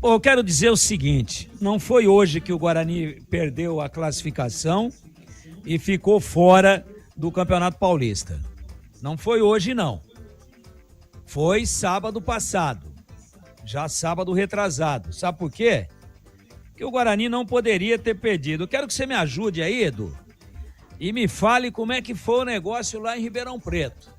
Bom, eu quero dizer o seguinte, não foi hoje que o Guarani perdeu a classificação e ficou fora do Campeonato Paulista. Não foi hoje, não. Foi sábado passado, já sábado retrasado. Sabe por quê? Porque o Guarani não poderia ter perdido. Eu quero que você me ajude aí, Edu, e me fale como é que foi o negócio lá em Ribeirão Preto.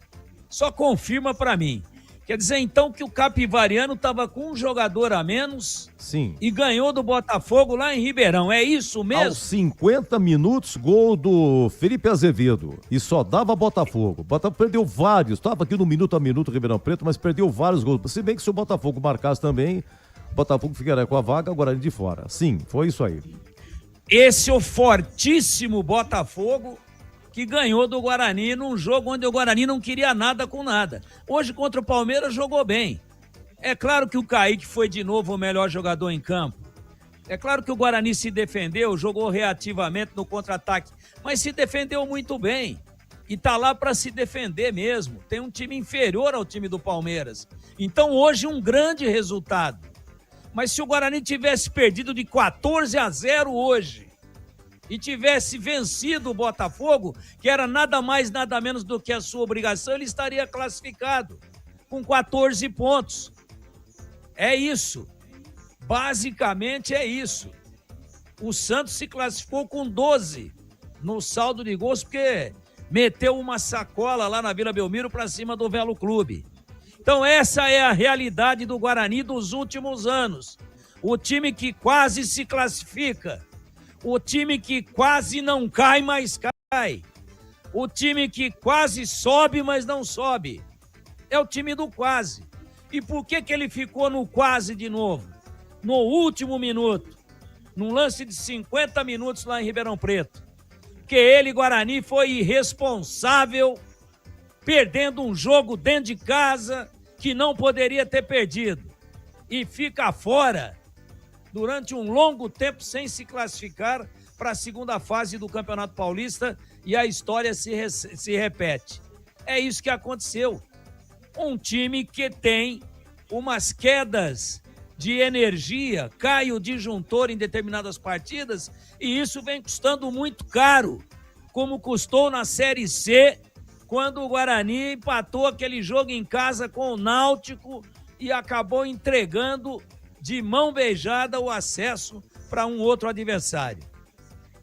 Só confirma pra mim. Quer dizer, então, que o Capivariano estava com um jogador a menos. Sim. E ganhou do Botafogo lá em Ribeirão. É isso mesmo? Aos 50 minutos, gol do Felipe Azevedo. E só dava Botafogo. Botafogo perdeu vários. Estava aqui no minuto a minuto Ribeirão Preto, mas perdeu vários gols. Se bem que se o Botafogo marcasse também, o Botafogo ficaria com a vaga, agora de fora. Sim, foi isso aí. Esse é o fortíssimo Botafogo que ganhou do Guarani num jogo onde o Guarani não queria nada com nada. Hoje, contra o Palmeiras, jogou bem. É claro que o Kaique foi de novo o melhor jogador em campo. É claro que o Guarani se defendeu, jogou reativamente no contra-ataque, mas se defendeu muito bem. E tá lá para se defender mesmo. Tem um time inferior ao time do Palmeiras. Então, hoje, um grande resultado. Mas se o Guarani tivesse perdido de 14-0 hoje, e tivesse vencido o Botafogo, que era nada mais, nada menos do que a sua obrigação, ele estaria classificado com 14 pontos. É isso. Basicamente é isso. O Santos se classificou com 12 no saldo de gols, porque meteu uma sacola lá na Vila Belmiro para cima do Velo Clube. Então essa é a realidade do Guarani dos últimos anos. O time que quase se classifica. O time que quase não cai, mas cai. O time que quase sobe, mas não sobe. É o time do quase. E por que ele ficou no quase de novo? No último minuto. Num lance de 50 minutos lá em Ribeirão Preto. Porque ele, Guarani, foi irresponsável, perdendo um jogo dentro de casa que não poderia ter perdido. E fica fora durante um longo tempo sem se classificar para a segunda fase do Campeonato Paulista e a história se repete. É isso que aconteceu. Um time que tem umas quedas de energia, cai o disjuntor em determinadas partidas e isso vem custando muito caro, como custou na Série C, quando o Guarani empatou aquele jogo em casa com o Náutico e acabou entregando de mão beijada o acesso para um outro adversário.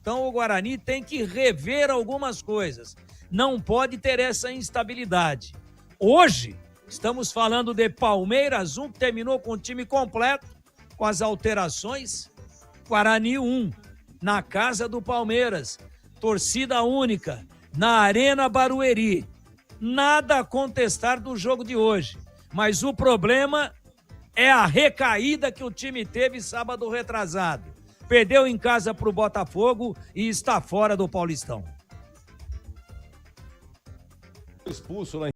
Então o Guarani tem que rever algumas coisas. Não pode ter essa instabilidade. Hoje, estamos falando de Palmeiras 1, que terminou com o time completo, com as alterações. Guarani 1, na casa do Palmeiras. Torcida única, na Arena Barueri. Nada a contestar do jogo de hoje. Mas o problema é a recaída que o time teve sábado retrasado. Perdeu em casa para o Botafogo e está fora do Paulistão. Expulso lá em